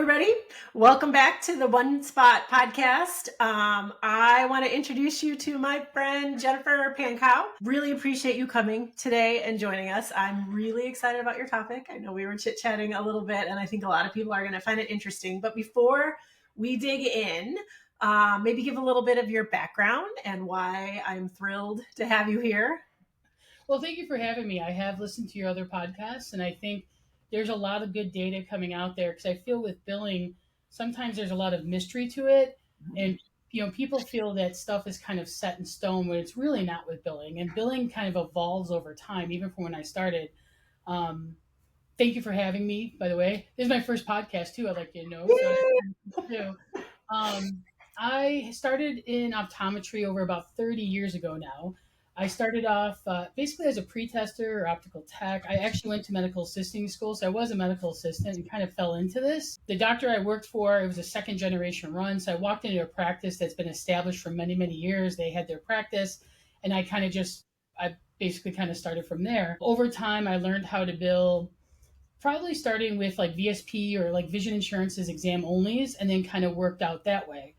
everybody. Welcome back to the One Spot podcast. I want to introduce you to my friend, Jennifer Pankow. Really appreciate you coming today and joining us. I'm really excited about your topic. I know we were chit-chatting a little bit, and I think a lot of people are going to find it interesting. But before we dig in, maybe give a little bit of your background and why I'm thrilled to have you here. Well, thank you for having me. I have listened to your other podcasts, and I think there's a lot of good data coming out there because I feel with billing, sometimes there's a lot of mystery to it. And, people feel that stuff is kind of set in stone when it's really not with billing. And billing kind of evolves over time, even from when I started. Thank you for having me, by the way. This is my first podcast, too. I'd like you to know. So, I started in optometry over about 30 years ago now. I started off basically as a pre-tester or optical tech. I actually went to medical assisting school, so I was a medical assistant and kind of fell into this. The doctor I worked for, it was a second generation run, so I walked into a practice that's been established for many, many years. They had their practice, and I basically kind of started from there. Over time, I learned how to bill, probably starting with like VSP or like vision insurances exam onlys, and then kind of worked out that way.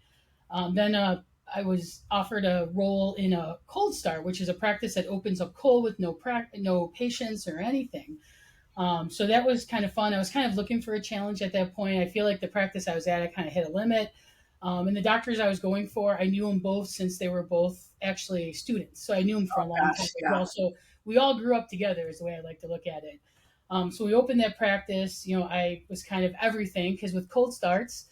Then I was offered a role in a cold start, which is a practice that opens up cold with no patients or anything. So that was kind of fun. I was kind of looking for a challenge at that point. I feel like the practice I was at, I kind of hit a limit. And the doctors I was going for, I knew them both since they were both actually students. So I knew them for a long time as well. So we all grew up together is the way I like to look at it. So we opened that practice. I was kind of everything because with cold starts,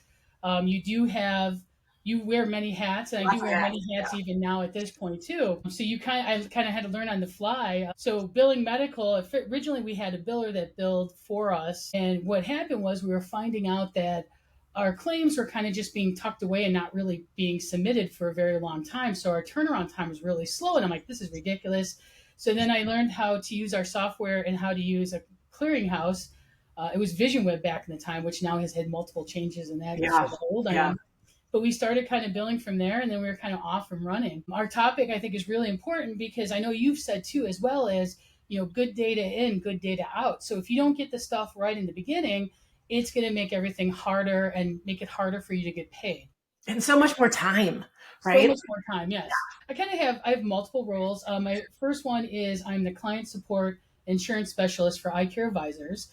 you wear many hats, and I do wear many hats even now at this point too. So I kind of had to learn on the fly. So billing medical, originally we had a biller that billed for us. And what happened was we were finding out that our claims were kind of just being tucked away and not really being submitted for a very long time. So our turnaround time was really slow. And I'm like, this is ridiculous. So then I learned how to use our software and how to use a clearinghouse. It was VisionWeb back in the time, which now has had multiple changes in that. Yeah. So old I am. But we started kind of billing from there, and then we were kind of off and running. Our topic, I think, is really important because I know you've said too, as well as, good data in, good data out. So if you don't get the stuff right in the beginning, it's going to make everything harder and make it harder for you to get paid. And so much more time, right? So much more time, yes. Yeah. I have multiple roles. My first one is I'm the client support insurance specialist for Eye Care Advisors.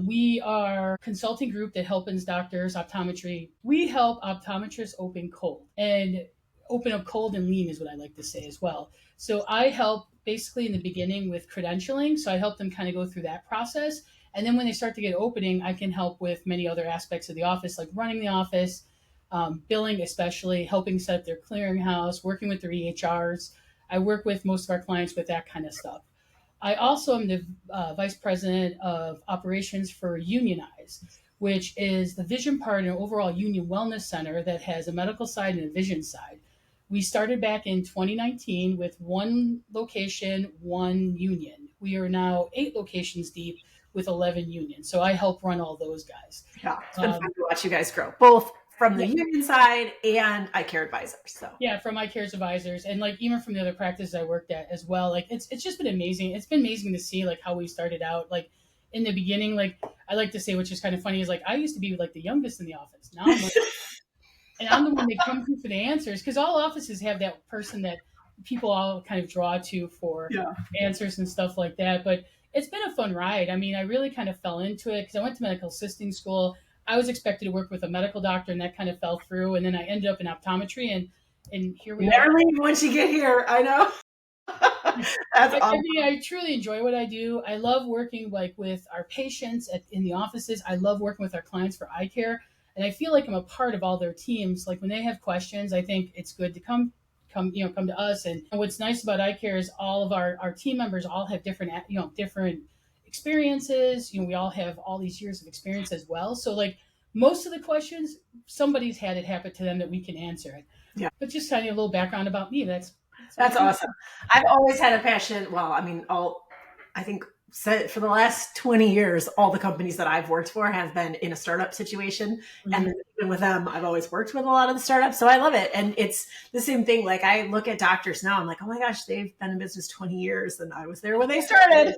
We are a consulting group that helps doctors, optometry. We help optometrists open up cold and lean is what I like to say as well. So I help basically in the beginning with credentialing. So I help them kind of go through that process. And then when they start to get opening, I can help with many other aspects of the office, like running the office, billing, especially helping set up their clearinghouse, working with their EHRs. I work with most of our clients with that kind of stuff. I also am the vice president of operations for Unionize, which is the vision part and overall union wellness center that has a medical side and a vision side. We started back in 2019 with one location, one union. We are now 8 locations deep with 11 unions. So I help run all those guys. Yeah, it's been fun to watch you guys grow, both from the union side and Eye Care Advisors. So yeah, from Eye Care Advisors, and like even from the other practices I worked at as well. Like it's just been amazing. It's been amazing to see like how we started out. Like in the beginning, like I like to say, which is kind of funny, is like I used to be like the youngest in the office. Now I'm like, and I'm the one that comes to for the answers because all offices have that person that people all kind of draw to for answers and stuff like that. But it's been a fun ride. I mean, I really kind of fell into it because I went to medical assisting school. I was expected to work with a medical doctor, and that kind of fell through. And then I ended up in optometry, and here we are. Never leave once you get here. I know. That's awesome. I truly enjoy what I do. I love working like with our patients in the offices. I love working with our clients for eye care, and I feel like I'm a part of all their teams. Like when they have questions, I think it's good to come to us. And what's nice about eye care is all of our team members all have different experiences. We all have all these years of experience as well. So like most of the questions, somebody's had it happen to them that we can answer it. Yeah. But just telling you a little background about me. That's awesome. I've always had a passion. Well, I mean, I think for the last 20 years, all the companies that I've worked for have been in a startup situation. Mm-hmm. And even with them, I've always worked with a lot of the startups. So I love it. And it's the same thing. Like I look at doctors now, I'm like, oh my gosh, they've been in business 20 years and I was there when they started.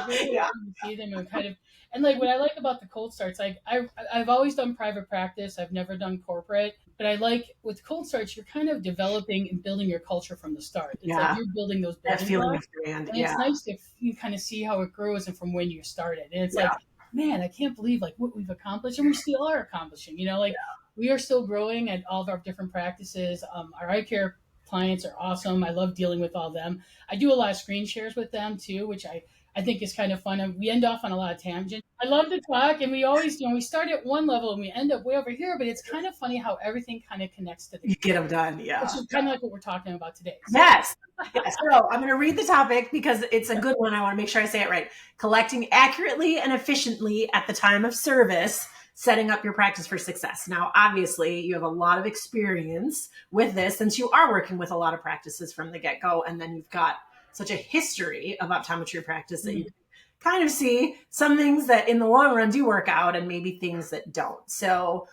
really Yeah. wanting to see them and kind of, and like what I like about the cold starts, like I've always done private practice. I've never done corporate, but I like with cold starts, you're kind of developing and building your culture from the start. It's like Yeah. you're building those That building feeling blocks, of command. and Yeah. it's nice to you kind of see how it grows and from when you started. And it's Yeah. like, man, I can't believe like what we've accomplished, and we still are accomplishing. Like we are still growing at all of our different practices. Our eye care clients are awesome. I love dealing with all of them. I do a lot of screen shares with them too, which I think is kind of fun. And we end off on a lot of tangents. I love to talk, and we always, we start at one level and we end up way over here. But it's kind of funny how everything kind of connects to the, You get them done. which Yeah. is kind of like what we're talking about today. So, Yes. Yes. So I'm going to read the topic because it's a good one. I want to make sure I say it right. Collecting accurately and efficiently at the time of service, setting up your practice for success. Now, obviously, you have a lot of experience with this since you are working with a lot of practices from the get-go. And then you've got such a history of optometry practice that you can kind of see some things that in the long run do work out and maybe things that don't. So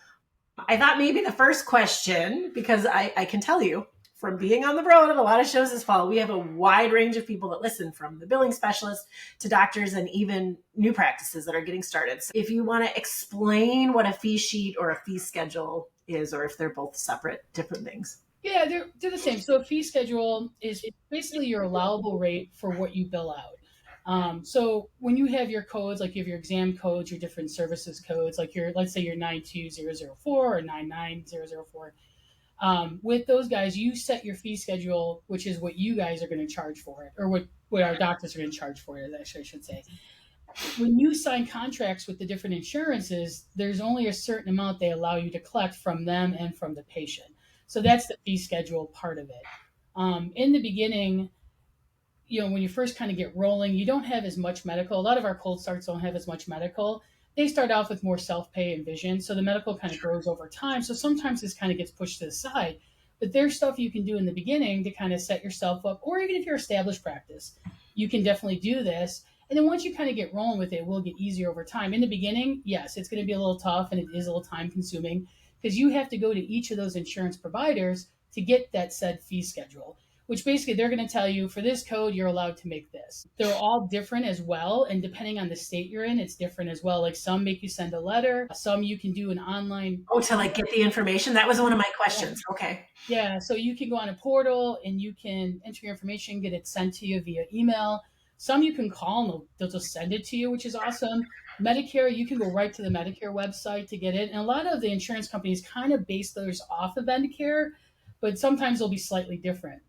I thought maybe the first question, because I can tell you from being on the road of a lot of shows this fall, we have a wide range of people that listen, from the billing specialist to doctors and even new practices that are getting started. So if you want to explain what a fee sheet or a fee schedule is, or if they're both separate, different things. yeah, they're the same. So a fee schedule is basically your allowable rate for what you bill out. So when you have your codes, like you have your exam codes, your different services codes, like let's say your 92004 or 99004. With those guys, you set your fee schedule, which is what you guys are going to charge for it, or what our doctors are going to charge for it, I should say. When you sign contracts with the different insurances, there's only a certain amount they allow you to collect from them and from the patient. So that's the fee schedule part of it. In the beginning, when you first kind of get rolling, you don't have as much medical. A lot of our cold starts don't have as much medical. They start off with more self-pay and vision. So the medical kind of grows over time. So sometimes this kind of gets pushed to the side. But there's stuff you can do in the beginning to kind of set yourself up, or even if you're established practice, you can definitely do this. And then once you kind of get rolling with it, it will get easier over time. In the beginning, yes, it's going to be a little tough and it is a little time consuming because you have to go to each of those insurance providers to get that said fee schedule, which basically they're going to tell you for this code, you're allowed to make this. They're all different as well. And depending on the state you're in, it's different as well. Like some make you send a letter, some you can do an online. Oh, to like get the information. That was one of my questions. Okay. Yeah. So you can go on a portal and you can enter your information, get it sent to you via email. Some you can call and they'll just send it to you, which is awesome. Medicare, you can go right to the Medicare website to get it. And a lot of the insurance companies kind of base those off of Medicare, but sometimes they'll be slightly different.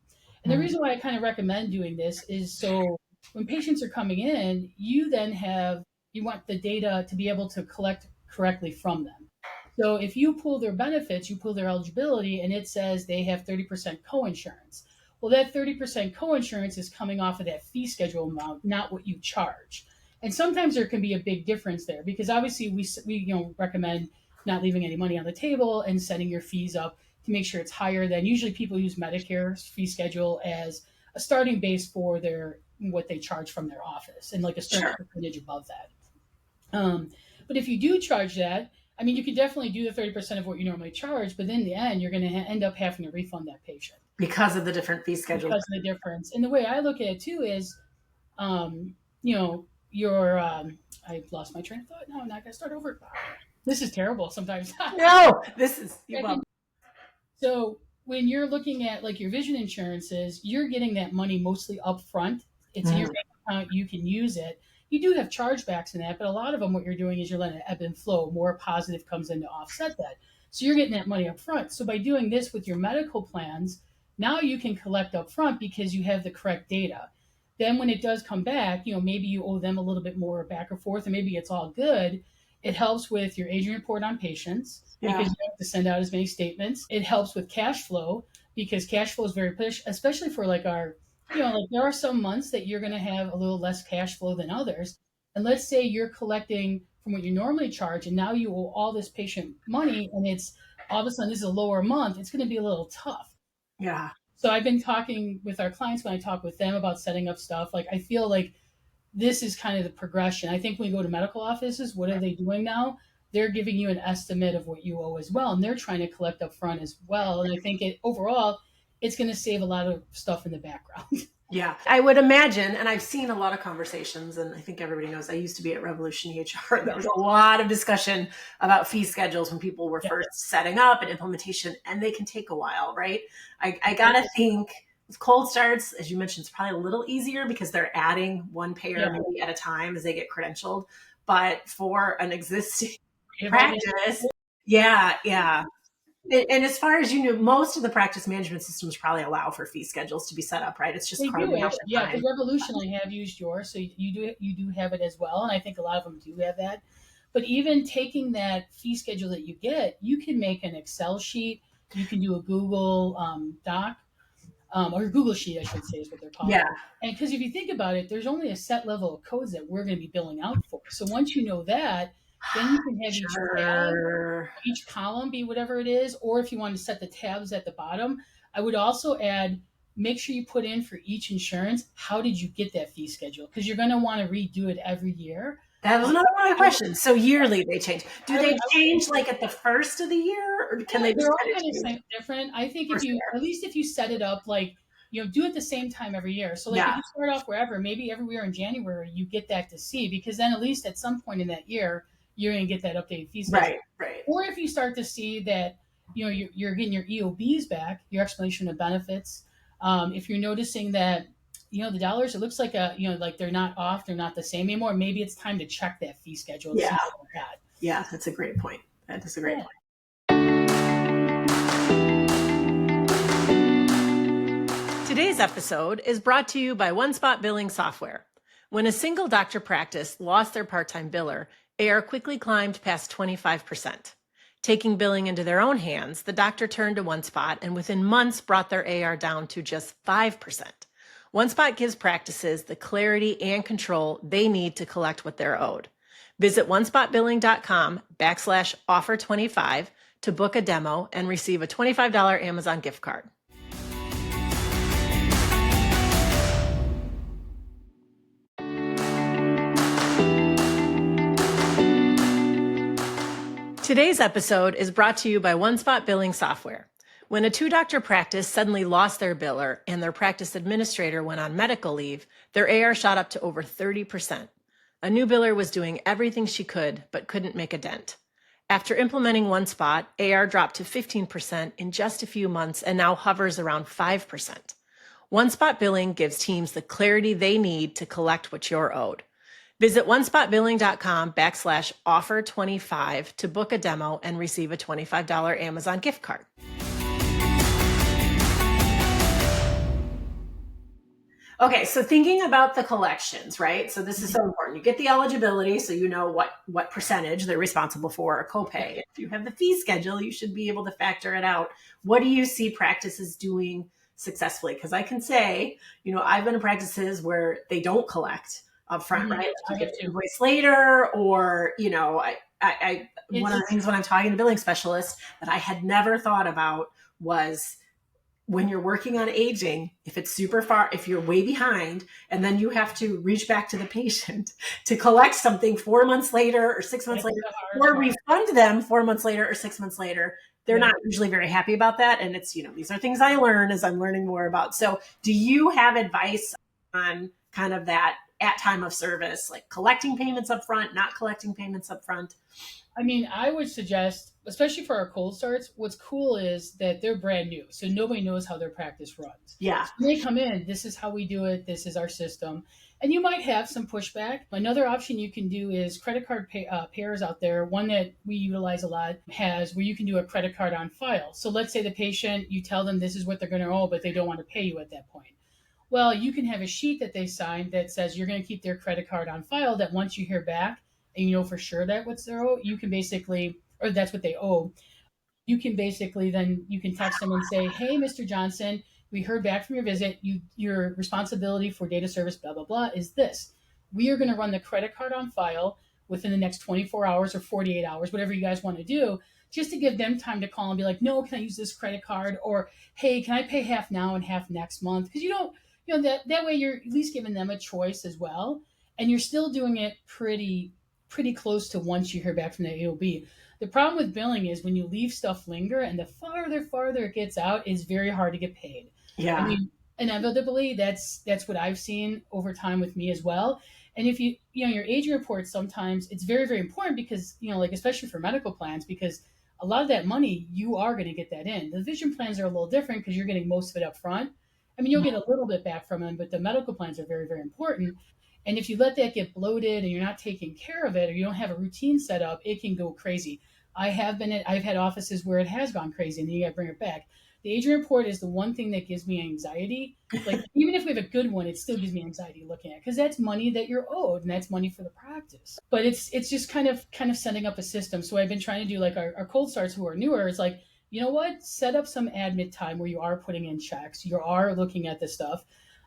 And the reason why I kind of recommend doing this is so when patients are coming in, you want the data to be able to collect correctly from them. So if you pull their benefits, you pull their eligibility, and it says they have 30% coinsurance. Well, that 30% coinsurance is coming off of that fee schedule amount, not what you charge. And sometimes there can be a big difference there because obviously we recommend not leaving any money on the table and setting your fees up to make sure it's higher than usually people use Medicare's fee schedule as a starting base for what they charge from their office and like a certain percentage above that. But if you do charge that, I mean, you could definitely do the 30% of what you normally charge, but in the end, you're going to end up having to refund that patient because of the different fee schedules. Because of the difference. And the way I look at it too is, I've lost my train of thought. No, I'm not going to start over. This is terrible sometimes. No, this is. So when you're looking at like your vision insurances, you're getting that money mostly up front. It's in your bank account. You can use it. You do have chargebacks in that, but a lot of them, what you're doing is you're letting it ebb and flow. More positive comes in to offset that. So you're getting that money up front. So by doing this with your medical plans, now you can collect up front because you have the correct data. Then when it does come back, maybe you owe them a little bit more back or forth, and maybe it's all good. It helps with your aging report on patients because you don't have to send out as many statements. It helps with cash flow because cash flow is very push, especially for like our, like there are some months that you're going to have a little less cash flow than others. And let's say you're collecting from what you normally charge, and now you owe all this patient money, and it's all of a sudden this is a lower month. It's going to be a little tough. Yeah. So I've been talking with our clients when I talk with them about setting up stuff. Like I feel like this is kind of the progression. I think when we go to medical offices, what are they doing now? They're giving you an estimate of what you owe as well, and they're trying to collect up front as well. And I think overall, it's going to save a lot of stuff in the background. Yeah, I would imagine, and I've seen a lot of conversations, and I think everybody knows I used to be at Revolution EHR. There was a lot of discussion about fee schedules when people were first setting up and implementation, and they can take a while, right? I gotta think with cold starts, as you mentioned, it's probably a little easier because they're adding one payer maybe at a time as they get credentialed. But for an existing practice, yeah. And as far as you know, most of the practice management systems probably allow for fee schedules to be set up, right? It's just They do carving out it, the yeah. time. Because Revolution, I have used yours, so you do have it as well, and I think a lot of them do have that. But even taking that fee schedule that you get, you can make an Excel sheet. You can do a Google Doc, or Google Sheet, I should say, is what they're called. Yeah. And because if you think about it, there's only a set level of codes that we're going to be billing out for. So once you know that, then you can have each column be whatever it is. Or if you want to set the tabs at the bottom, I would also add, make sure you put in for each insurance, how did you get that fee schedule? Because you're going to want to redo it every year. That was another one of my questions. So yearly they change. Do they change like at the first of the year, or can they just they're all kind of kind of different. I think if you, at least if you set it up like, do it the same time every year. So like if you start off wherever, maybe every year in January, you get that to see, because then at least at some point in that year, you're going to get that updated fee schedule. Right. Or if you start to see that, you're getting your EOBs back, your explanation of benefits. If you're noticing that, the dollars, it looks like like they're not off, they're not the same anymore. Maybe it's time to check that fee schedule. And see what that. Yeah, that's a great point. That is a great point. Today's episode is brought to you by OneSpot Billing Software. When a single doctor practice lost their part-time biller, AR quickly climbed past 25%. Taking billing into their own hands, the doctor turned to OneSpot and within months brought their AR down to just 5%. OneSpot gives practices the clarity and control they need to collect what they're owed. Visit onespotbilling.com/offer25 to book a demo and receive a $25 Amazon gift card. Today's episode is brought to you by OneSpot Billing Software. When a two-doctor practice suddenly lost their biller and their practice administrator went on medical leave, their AR shot up to over 30%. A new biller was doing everything she could, but couldn't make a dent. After implementing OneSpot, AR dropped to 15% in just a few months and now hovers around 5%. OneSpot Billing gives teams the clarity they need to collect what you're owed. Visit onespotbilling.com/offer25 to book a demo and receive a $25 Amazon gift card. Okay, so thinking about the collections, right? So this is so important. You get the eligibility, so you know what percentage they're responsible for a copay. If you have the fee schedule, you should be able to factor it out. What do you see practices doing successfully? Because I can say, I've been in practices where they don't collect upfront, right? Like you get the invoice later, or I one of the things when I'm talking to billing specialists that I had never thought about was, when you're working on aging, if it's super far, if you're way behind, and then you have to reach back to the patient to collect something 4 months later or 6 months later, or refund them 4 months later or 6 months later, they're not usually very happy about that. And it's, these are things I learn as I'm learning more about. So do you have advice on kind of that at time of service, like collecting payments up front, not collecting payments up front? I mean, I would suggest, especially for our cold starts, what's cool is that they're brand new. So nobody knows how their practice runs. Yeah. So when they come in, this is how we do it. This is our system. And you might have some pushback. Another option you can do is credit card payers out there. One that we utilize a lot has where you can do a credit card on file. So let's say the patient, you tell them this is what they're going to owe, but they don't want to pay you at that point. Well, you can have a sheet that they sign that says you're going to keep their credit card on file, that once you hear back, and you know for sure that what's their owe, you can basically, or that's what they owe, you can basically then you can text them and say, hey, Mr. Johnson, we heard back from your visit. Your responsibility for data service, blah, blah, blah, is this. We are going to run the credit card on file within the next 24 hours or 48 hours, whatever you guys want to do, just to give them time to call and be like, no, can I use this credit card? Or, hey, can I pay half now and half next month? Because that way you're at least giving them a choice as well. And you're still doing it pretty close to once you hear back from the AOB. The problem with billing is when you leave stuff linger, and the farther it gets out, it's very hard to get paid. Yeah. I mean, inevitably that's what I've seen over time with me as well. And if your aging report, sometimes it's very, very important because, like, especially for medical plans, because a lot of that money, you are going to get that in. The vision plans are a little different because you're getting most of it up front. I mean, you'll get a little bit back from them, but the medical plans are very, very important. And if you let that get bloated and you're not taking care of it, or you don't have a routine set up, it can go crazy. I've had offices where it has gone crazy, and then you got to bring it back. The aging report is the one thing that gives me anxiety. Like, even if we have a good one, it still gives me anxiety looking at, because that's money that you're owed, and that's money for the practice. But it's just kind of setting up a system. So I've been trying to do, like, our cold starts who are newer. It's like, you know what? Set up some admit time where you are putting in checks, you are looking at this stuff.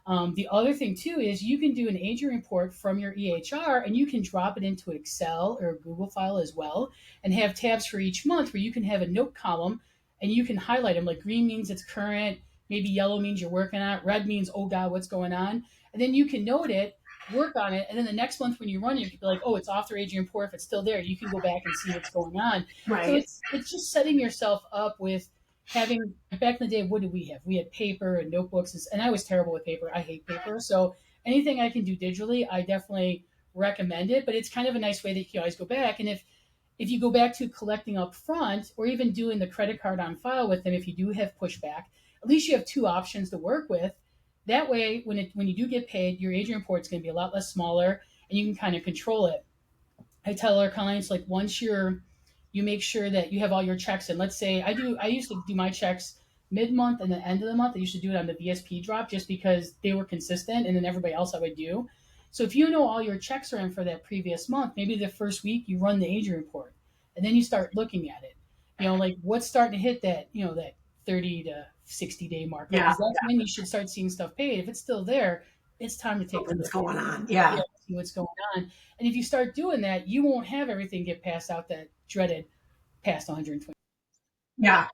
The other thing too is you can do an aging report from your EHR, and you can drop it into Excel or a Google file as well, and have tabs for each month where you can have a note column, and you can highlight them. Like, green means it's current, maybe yellow means you're working on it, red means, oh God, what's going on? And then you can note it, work on it, and then the next month when you run it, you can be like, oh, it's off their aging report. If it's still there, you can go back and see what's going on. Right. So it's just setting yourself up with having, back in the day, what did we have? We had paper and notebooks, and I was terrible with paper. I hate paper. So anything I can do digitally, I definitely recommend it. But it's kind of a nice way that you can always go back. And if you go back to collecting up front, or even doing the credit card on file with them, if you do have pushback, at least you have two options to work with. That way, when you do get paid, your aging report is going to be a lot less smaller, and you can kind of control it. I tell our clients, like, once you make sure that you have all your checks in. Let's say I used to do my checks mid-month and the end of the month. I used to do it on the VSP drop just because they were consistent, and then everybody else I would do. So if you know all your checks are in for that previous month, maybe the first week you run the aging report, and then you start looking at it. Like, what's starting to hit that, that 30 to 60 day mark. Because that's when you should start seeing stuff paid. If it's still there, it's time to take what's going on. Yeah, see what's going on. And if you start doing that, you won't have everything get passed out, that dreaded past 120. Yeah.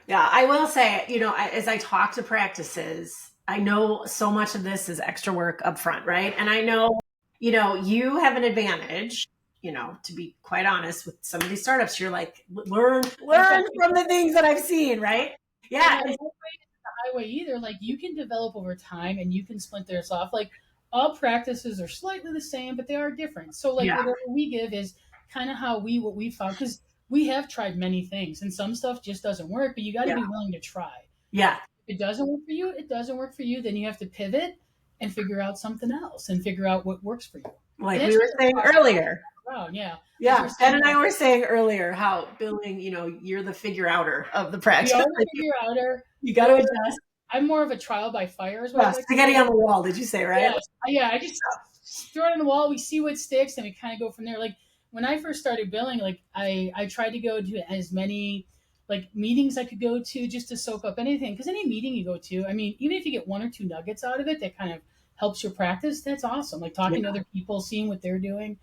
I will say, as I talk to practices, I know so much of this is extra work up front, right? And I know, you have an advantage, to be quite honest, with some of these startups. You're like, learn from the things that I've seen, right? Yeah. And the highway either, like, you can develop over time, and you can splinter this off. Like, all practices are slightly the same, but they are different. So, like, whatever we give is kind of what we found, because we have tried many things, and some stuff just doesn't work, but you got to be willing to try. Yeah. If it doesn't work for you, it doesn't work for you. Then you have to pivot and figure out something else, and figure out what works for you. Like we were saying earlier. Yeah. Ben and I were saying earlier how billing, you're the figure outer of the practice. You are the figure outer. You got to adjust. I'm more of a trial by fire as well. Spaghetti on the wall, did you say, right? Yeah. I just throw it on the wall. We see what sticks, and we kind of go from there. Like, when I first started billing, like, I tried to go to as many, like, meetings I could go to just to soak up anything. Because any meeting you go to, I mean, even if you get one or two nuggets out of it that kind of helps your practice, that's awesome. Like, talking to other people, seeing what they're doing.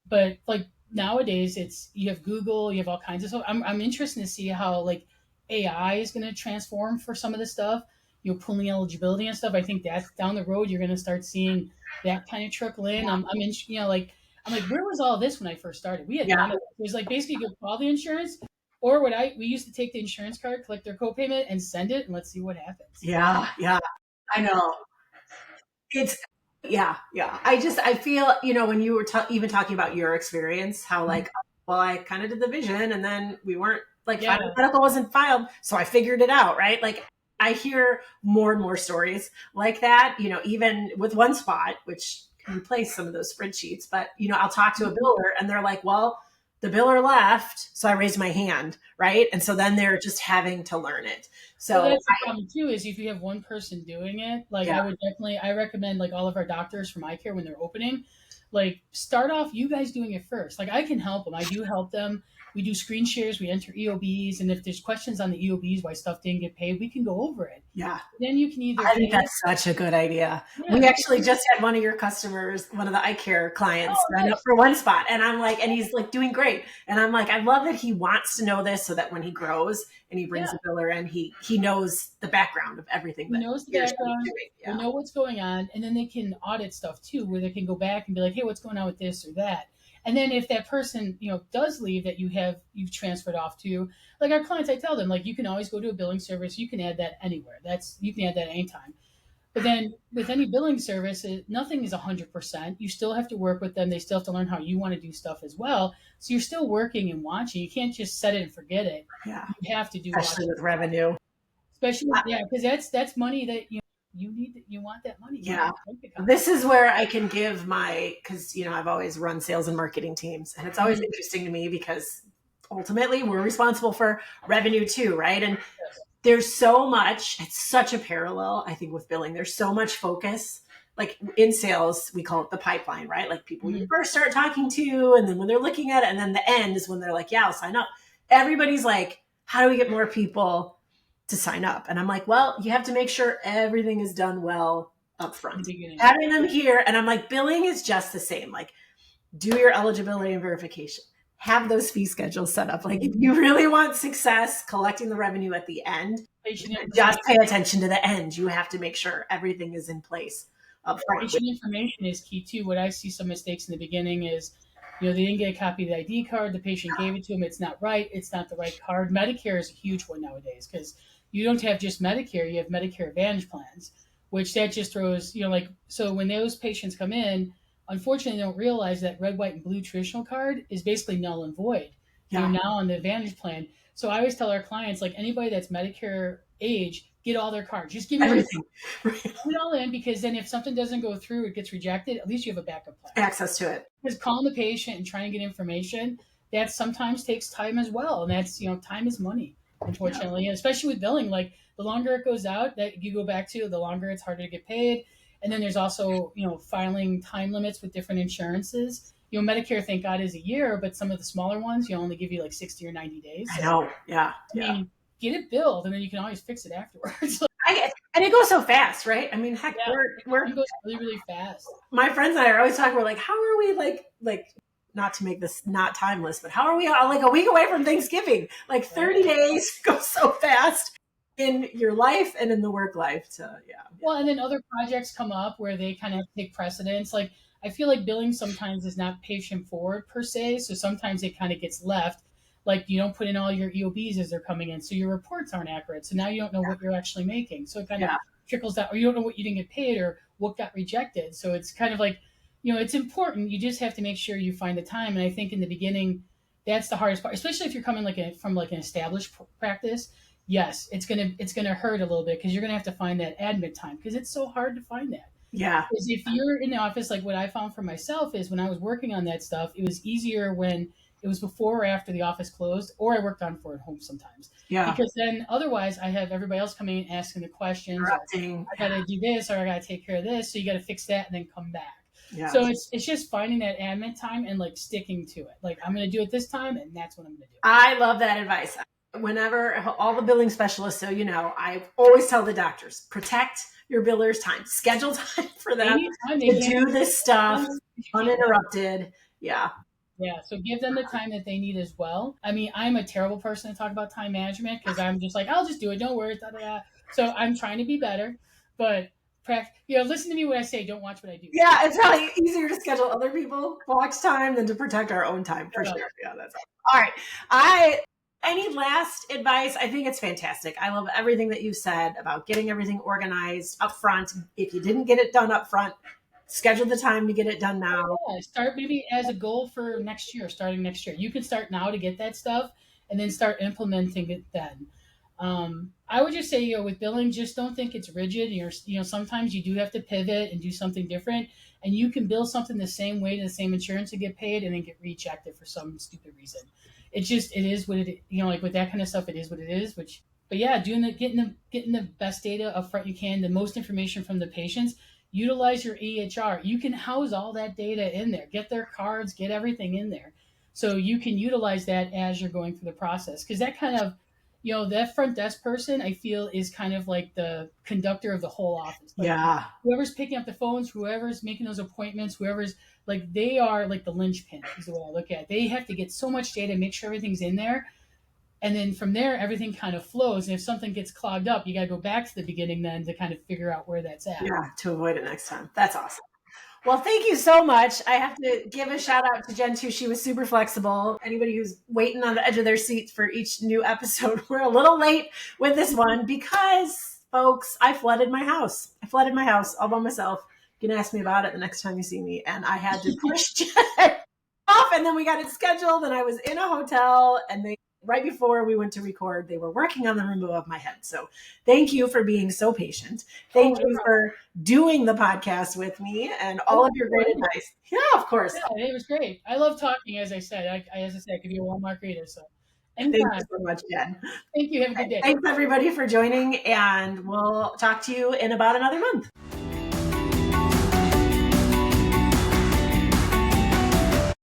But, like, nowadays, you have Google, you have all kinds of stuff. I'm interested to see how, like, AI is going to transform for some of this stuff. Pulling eligibility and stuff. I think that's down the road. You're going to start seeing that kind of trickle in. I'm like, where was all this when I first started? We had none of it. It was like, basically, you call the insurance, or we used to take the insurance card, collect their copayment, and send it, and let's see what happens. Yeah, I know. I feel, when you were even talking about your experience, how, like, well, I kind of did the vision, and then we weren't, like, medical wasn't filed, so I figured it out, right? Like, I hear more and more stories like that, even with OneSpot, which can replace some of those spreadsheets. But, I'll talk to a biller, and they're like, well, the biller left, so I raised my hand, right? And so then they're just having to learn it. So that's the problem too, is if you have one person doing it, like, I recommend, like, all of our doctors from eye care, when they're opening, like, start off you guys doing it first. Like, I can help them. I do help them. We do screen shares, we enter EOBs, and if there's questions on the EOBs why stuff didn't get paid, we can go over it. Yeah. Then you can either. I think that's such a good idea. Yeah. We actually just had one of your customers, one of the eye care clients, sign up for OneSpot, and I'm like, and he's, like, doing great, and I'm like, I love that he wants to know this, so that when he grows and he brings a biller in, he knows the background of everything. He knows the background. We know what's going on, and then they can audit stuff too, where they can go back and be like, hey, what's going on with this or that. And then if that person, does leave that you've transferred off to, like our clients, I tell them, like, you can always go to a billing service. You can add that anywhere. You can add that anytime. But then with any billing service, nothing is 100%. You still have to work with them. They still have to learn how you want to do stuff as well. So you're still working and watching. You can't just set it and forget it. Yeah. You have to do Especially with revenue. Especially, because that's money that you need. You want that money. Yeah. This is where I can give because I've always run sales and marketing teams, and it's always interesting to me because ultimately we're responsible for revenue too, right? And there's so much, it's such a parallel, I think, with billing. There's so much focus. Like in sales, we call it the pipeline, right? Like people you first start talking to, and then when they're looking at it, and then the end is when they're like, yeah, I'll sign up. Everybody's like, how do we get more people to sign up? And I'm like, well, you have to make sure everything is done well up front. Having them here, and I'm like, billing is just the same. Like, do your eligibility and verification. Have those fee schedules set up. Like if you really want success collecting the revenue at the end, just pay attention to the end. You have to make sure everything is in place up front. Patient information is key too. What I see some mistakes in the beginning is, they didn't get a copy of the ID card. The patient gave it to them. It's not right. It's not the right card. Medicare is a huge one nowadays because you don't have just Medicare. You have Medicare Advantage plans, which that just throws, so when those patients come in, unfortunately, they don't realize that red, white, and blue traditional card is basically null and void. Yeah. You're now on the Advantage plan. So I always tell our clients, like anybody that's Medicare age, get all their cards. Just give me everything. Put it all in, because then if something doesn't go through, it gets rejected, at least you have a backup plan. Access to it. Because calling the patient and trying to get information, that sometimes takes time as well. And that's, time is money, unfortunately. And especially with billing, like the longer it goes out, that you go back to, the longer it's harder to get paid. And then there's also, filing time limits with different insurances. Medicare, thank God, is a year, but some of the smaller ones, only give you like 60 or 90 days. So, I know. Yeah. I mean, get it billed, and then you can always fix it afterwards. And it goes so fast, right? I mean, heck, it goes really, really fast. My friends and I are always talking, we're like, how are we like, not to make this not timeless, but how are we like a week away from Thanksgiving? Like 30 days goes so fast in your life and in the work life. Well, and then other projects come up where they kind of take precedence. Like I feel like billing sometimes is not patient forward per se. So sometimes it kind of gets left. Like you don't put in all your EOBs as they're coming in. So your reports aren't accurate. So now you don't know what you're actually making. So it kind of trickles down, or you don't know what you didn't get paid or what got rejected. So it's kind of like, it's important. You just have to make sure you find the time. And I think in the beginning, that's the hardest part, especially if you're coming from an established practice. Yes, it's gonna hurt a little bit because you're gonna have to find that admit time because it's so hard to find that. Yeah. Because if you're in the office, like what I found for myself is when I was working on that stuff, it was easier when it was before or after the office closed, or I worked on for at home sometimes. Yeah. Because then otherwise I have everybody else coming in asking the questions. I gotta do this or I gotta take care of this. So you gotta fix that and then come back. Yeah. So it's just finding that admin time and like sticking to it. Like I'm gonna do it this time and that's what I'm gonna do. I love that advice. Whenever all the billing specialists, I always tell the doctors, protect your biller's time, schedule time for them to do this stuff uninterrupted. Yeah. Yeah. So give them the time that they need as well. I mean, I'm a terrible person to talk about time management because I'm just like, I'll just do it. Don't worry. Da, da, da. So I'm trying to be better, but listen to me when I say don't watch what I do. Yeah. It's probably easier to schedule other people's watch time than to protect our own time for sure. Yeah. That's all right. Any last advice? I think it's fantastic. I love everything that you said about getting everything organized up front. If you didn't get it done up front, schedule the time to get it done now. Yeah, start maybe as a goal for starting next year. You can start now to get that stuff and then start implementing it then. I would just say, with billing, just don't think it's rigid. Sometimes you do have to pivot and do something different, and you can bill something the same way to the same insurance and get paid and then get rejected for some stupid reason. It is what it, like with that kind of stuff, it is what it is, getting the best data up front you can, the most information from the patients, utilize your EHR. You can house all that data in there, get their cards, get everything in there. So you can utilize that as you're going through the process. Cause that kind of, that front desk person, I feel is kind of like the conductor of the whole office. Like whoever's picking up the phones, whoever's making those appointments, whoever's like, they are like the linchpin is the way I look at it. They have to get so much data, make sure everything's in there. And then from there, everything kind of flows. And if something gets clogged up, you got to go back to the beginning then to kind of figure out where that's at. Yeah, to avoid it next time. That's awesome. Well, thank you so much. I have to give a shout out to Jen too. She was super flexible. Anybody who's waiting on the edge of their seats for each new episode, we're a little late with this one because, folks, I flooded my house. I flooded my house all by myself. You can ask me about it the next time you see me. And I had to push Jen off, and then we got it scheduled, and I was in a hotel, and they right before we went to record, they were working on the room above my head. So thank you for being so patient. Thank you for doing the podcast with me and all of your great advice. Yeah, of course. Yeah, it was great. I love talking, as I said. As I said, I could be a Walmart greeter. So anytime. Thank you so much, Jen. Thank you. Have a good day. Thanks, everybody, for joining, and we'll talk to you in about another month.